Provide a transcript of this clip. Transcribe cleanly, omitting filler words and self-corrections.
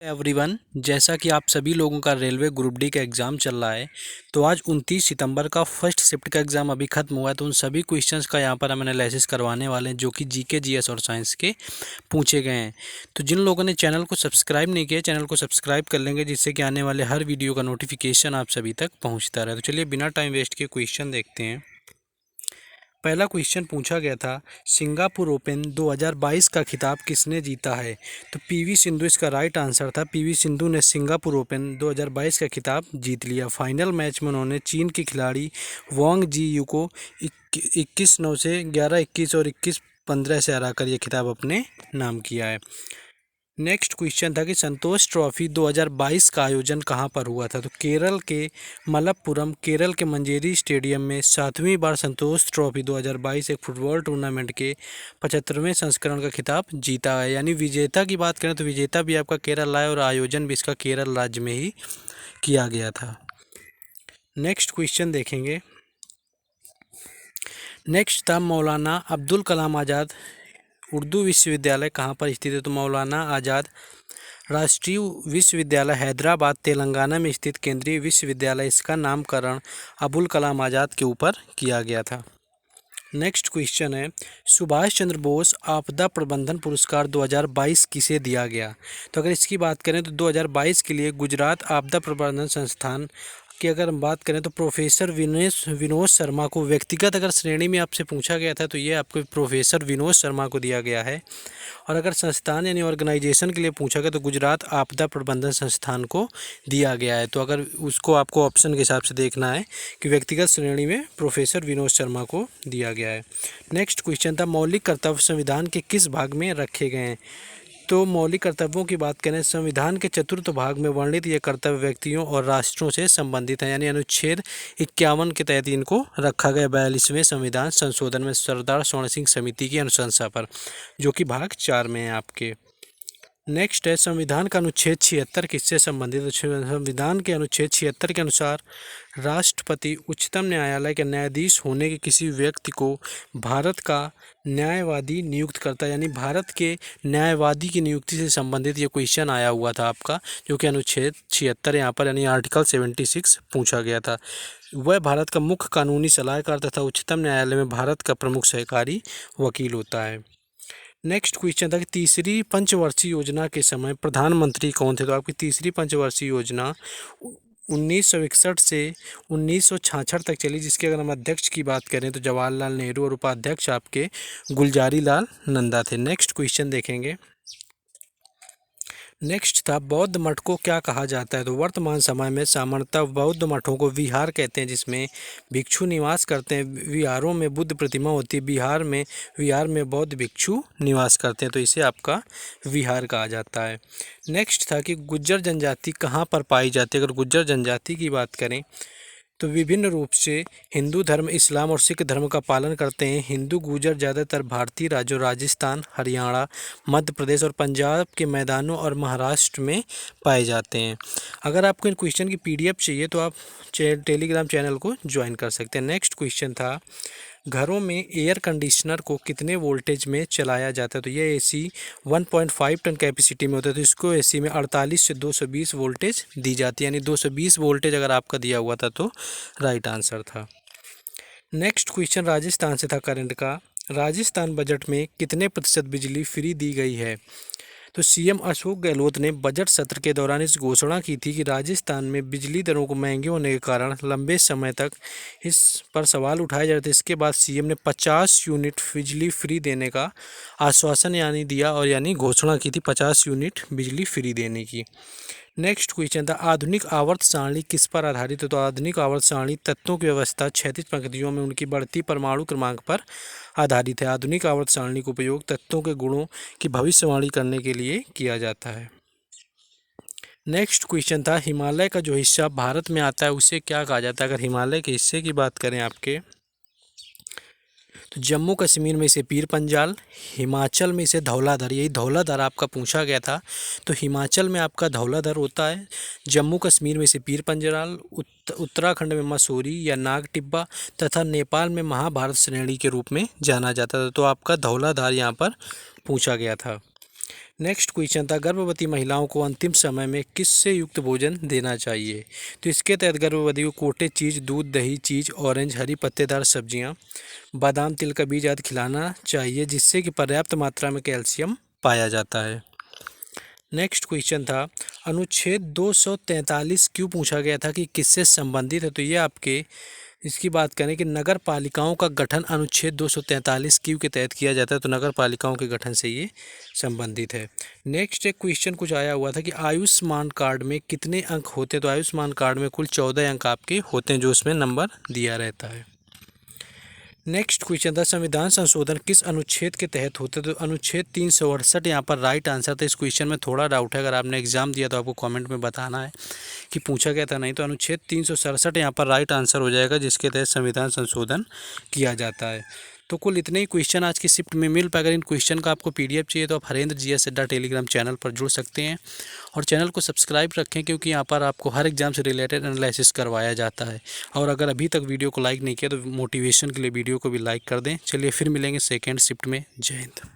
Everyone, जैसा कि आप सभी लोगों का रेलवे ग्रुप डी का एग्ज़ाम चल रहा है। तो आज 29 सितंबर का फर्स्ट शिफ्ट का एग्ज़ाम अभी ख़त्म हुआ है। तो उन सभी क्वेश्चंस का यहाँ पर हम एनालिसिस करवाने वाले हैं, जो कि जीके, जीएस और साइंस के पूछे गए हैं। तो जिन लोगों ने चैनल को सब्सक्राइब नहीं किया, चैनल को सब्सक्राइब कर लेंगे, जिससे कि आने वाले हर वीडियो का नोटिफिकेशन आप सभी तक पहुँचता रहे। तो चलिए बिना टाइम वेस्ट किए क्वेश्चन देखते हैं। पहला क्वेश्चन पूछा गया था, सिंगापुर ओपन 2022 का खिताब किसने जीता है? तो पीवी सिंधु इसका राइट आंसर था। पीवी सिंधु ने सिंगापुर ओपन 2022 का खिताब जीत लिया। फाइनल मैच में उन्होंने चीन के खिलाड़ी वांग जी यू को 21-9 से 11-21 और 21-15 से हराकर यह खिताब अपने नाम किया है। नेक्स्ट क्वेश्चन था कि संतोष ट्रॉफी 2022 का आयोजन कहाँ पर हुआ था? तो केरल के मलप्पुरम, केरल के मंजेरी स्टेडियम में 7वीं बार संतोष ट्रॉफी 2022 एक फुटबॉल टूर्नामेंट के 75वें संस्करण का खिताब जीता है। यानी विजेता की बात करें तो विजेता भी आपका केरल है और आयोजन भी इसका केरल राज्य में ही किया गया था। नेक्स्ट क्वेश्चन देखेंगे। नेक्स्ट था, मौलाना अब्दुल कलाम आज़ाद उर्दू विश्वविद्यालय कहाँ पर स्थित है? तो मौलाना आज़ाद राष्ट्रीय विश्वविद्यालय हैदराबाद तेलंगाना में स्थित केंद्रीय विश्वविद्यालय, इसका नामकरण अबुल कलाम आज़ाद के ऊपर किया गया था। नेक्स्ट क्वेश्चन है, सुभाष चंद्र बोस आपदा प्रबंधन पुरस्कार 2022 किसे दिया गया? तो अगर इसकी बात करें तो 2022 के लिए गुजरात आपदा प्रबंधन संस्थान की अगर हम बात करें तो प्रोफेसर विनोद शर्मा को, व्यक्तिगत अगर श्रेणी में आपसे पूछा गया था तो ये आपको प्रोफेसर विनोद शर्मा को दिया गया है। और अगर संस्थान यानी ऑर्गेनाइजेशन के लिए पूछा गया तो गुजरात आपदा प्रबंधन संस्थान को दिया गया है। तो अगर उसको आपको ऑप्शन के हिसाब से देखना है कि व्यक्तिगत श्रेणी में प्रोफेसर विनोद शर्मा को दिया गया है। नेक्स्ट क्वेश्चन था, मौलिक कर्तव्य संविधान के किस भाग में रखे गए हैं? तो मौलिक कर्तव्यों की बात करें, संविधान के चतुर्थ भाग में वर्णित ये कर्तव्य व्यक्तियों और राष्ट्रों से संबंधित है। यानी अनुच्छेद 51 के तहत इनको रखा गया 42वें संविधान संशोधन में सरदार स्वर्ण सिंह समिति की अनुशंसा पर, जो कि भाग 4 में है आपके। नेक्स्ट है, संविधान का अनुच्छेद 76 किससे संबंधित है? संविधान के अनुच्छेद 76 के अनुसार राष्ट्रपति उच्चतम न्यायालय के न्यायाधीश होने के किसी व्यक्ति को भारत का न्यायवादी नियुक्त करता है। यानी भारत के न्यायवादी की नियुक्ति से संबंधित ये क्वेश्चन आया हुआ था आपका, जो कि अनुच्छेद 76 यहाँ पर यानी आर्टिकल 76 पूछा गया था। वह भारत का मुख्य कानूनी सलाहकार तथा उच्चतम न्यायालय में भारत का प्रमुख सहकारी वकील होता है। नेक्स्ट क्वेश्चन था कि तीसरी पंचवर्षीय योजना के समय प्रधानमंत्री कौन थे? तो आपकी तीसरी पंचवर्षीय योजना 1961 से 1966 तक चली, जिसके अगर हम अध्यक्ष की बात करें तो जवाहरलाल नेहरू और उपाध्यक्ष आपके गुलजारी लाल नंदा थे। नेक्स्ट क्वेश्चन देखेंगे। नेक्स्ट था, बौद्ध मठ को क्या कहा जाता है? तो वर्तमान समय में सामान्यतः बौद्ध मठों को विहार कहते हैं, जिसमें भिक्षु निवास करते हैं। विहारों में बुद्ध प्रतिमा होती है, विहार में बौद्ध भिक्षु निवास करते हैं, तो इसे आपका विहार कहा जाता है। नेक्स्ट था कि गुज्जर जनजाति कहाँ पर पाई जाती है? अगर गुज्जर जनजाति की बात करें तो विभिन्न रूप से हिंदू धर्म, इस्लाम और सिख धर्म का पालन करते हैं। हिंदू गुर्जर ज़्यादातर भारतीय राज्यों राजस्थान, हरियाणा, मध्य प्रदेश और पंजाब के मैदानों और महाराष्ट्र में पाए जाते हैं। अगर आपको इन क्वेश्चन की पीडीएफ चाहिए तो आप टेलीग्राम चैनल को ज्वाइन कर सकते हैं। नेक्स्ट क्वेश्चन था, घरों में एयर कंडीशनर को कितने वोल्टेज में चलाया जाता है? तो ये एसी 1.5 टन कैपेसिटी में होता है, तो इसको एसी में 48 से 220 वोल्टेज दी जाती है। यानी 220 वोल्टेज अगर आपका दिया हुआ था तो राइट आंसर था। नेक्स्ट क्वेश्चन राजस्थान से था करंट का, राजस्थान बजट में कितने प्रतिशत बिजली फ्री दी गई है? तो सीएम अशोक गहलोत ने बजट सत्र के दौरान इस घोषणा की थी कि राजस्थान में बिजली दरों को महंगे होने के कारण लंबे समय तक इस पर सवाल उठाए जा रहे थे। इसके बाद सीएम ने 50 यूनिट बिजली फ्री देने का आश्वासन यानी दिया और यानी घोषणा की थी 50 यूनिट बिजली फ्री देने की। नेक्स्ट क्वेश्चन था, आधुनिक आवर्त सारणी किस पर आधारित है? तो आधुनिक आवर्त सारणी तत्वों की व्यवस्था क्षैतिज पंक्तियों में उनकी बढ़ती परमाणु क्रमांक पर आधारित है। आधुनिक आवर्त सारणी का उपयोग तत्वों के गुणों की भविष्यवाणी करने के लिए किया जाता है। नेक्स्ट क्वेश्चन था, हिमालय का जो हिस्सा भारत में आता है उसे क्या कहा जाता है? अगर हिमालय के हिस्से की बात करें आपके तो जम्मू कश्मीर में इसे पीर पंजाल, हिमाचल में इसे धौलाधर, यही धौलाधर आपका पूछा गया था। तो हिमाचल में आपका धौलाधर होता है, जम्मू कश्मीर में इसे पीर पंजाल, उत्तराखंड में मसूरी या नाग टिब्बा तथा नेपाल में महाभारत श्रेणी के रूप में जाना जाता था। तो आपका धौलाधार यहाँ पर पूछा गया था। नेक्स्ट क्वेश्चन था, गर्भवती महिलाओं को अंतिम समय में किससे युक्त भोजन देना चाहिए। तो इसके तहत गर्भवती को कोटे चीज़, दूध, दही, चीज़, ऑरेंज, हरी पत्तेदार सब्जियां, बादाम, तिल का बीज आदि खिलाना चाहिए, जिससे कि पर्याप्त मात्रा में कैल्शियम पाया जाता है। नेक्स्ट क्वेश्चन था, अनुच्छेद 243 क्यों पूछा गया था कि किससे संबंधित है। तो ये आपके इसकी बात करें कि नगर पालिकाओं का गठन अनुच्छेद 243 क्यू के तहत किया जाता है, तो नगर पालिकाओं के गठन से ये संबंधित है। नेक्स्ट एक क्वेश्चन कुछ आया हुआ था कि आयुष्मान कार्ड में कितने अंक होते हैं। तो आयुष्मान कार्ड में कुल 14 अंक आपके होते हैं, जो उसमें नंबर दिया रहता है। नेक्स्ट क्वेश्चन था, संविधान संशोधन किस अनुच्छेद के तहत होते। तो अनुच्छेद 368 यहाँ पर राइट आंसर था। इस क्वेश्चन में थोड़ा डाउट है, अगर आपने एग्जाम दिया तो आपको कमेंट में बताना है कि पूछा गया था नहीं। तो अनुच्छेद 367 यहाँ पर राइट आंसर हो जाएगा, जिसके तहत संविधान संशोधन किया जाता है। तो कुल इतने ही क्वेश्चन आज की शिफ्ट में मिल पाए। अगर इन क्वेश्चन का आपको PDF चाहिए तो आप हरेंद्र GS अड्डा टेलीग्राम चैनल पर जुड़ सकते हैं और चैनल को सब्सक्राइब रखें, क्योंकि यहाँ पर आपको हर एग्जाम से रिलेटेड एनालिसिस करवाया जाता है। और अगर अभी तक वीडियो को लाइक नहीं किया तो मोटिवेशन के लिए वीडियो को भी लाइक कर दें। चलिए फिर मिलेंगे सेकेंड शिफ्ट में। जय हिंद।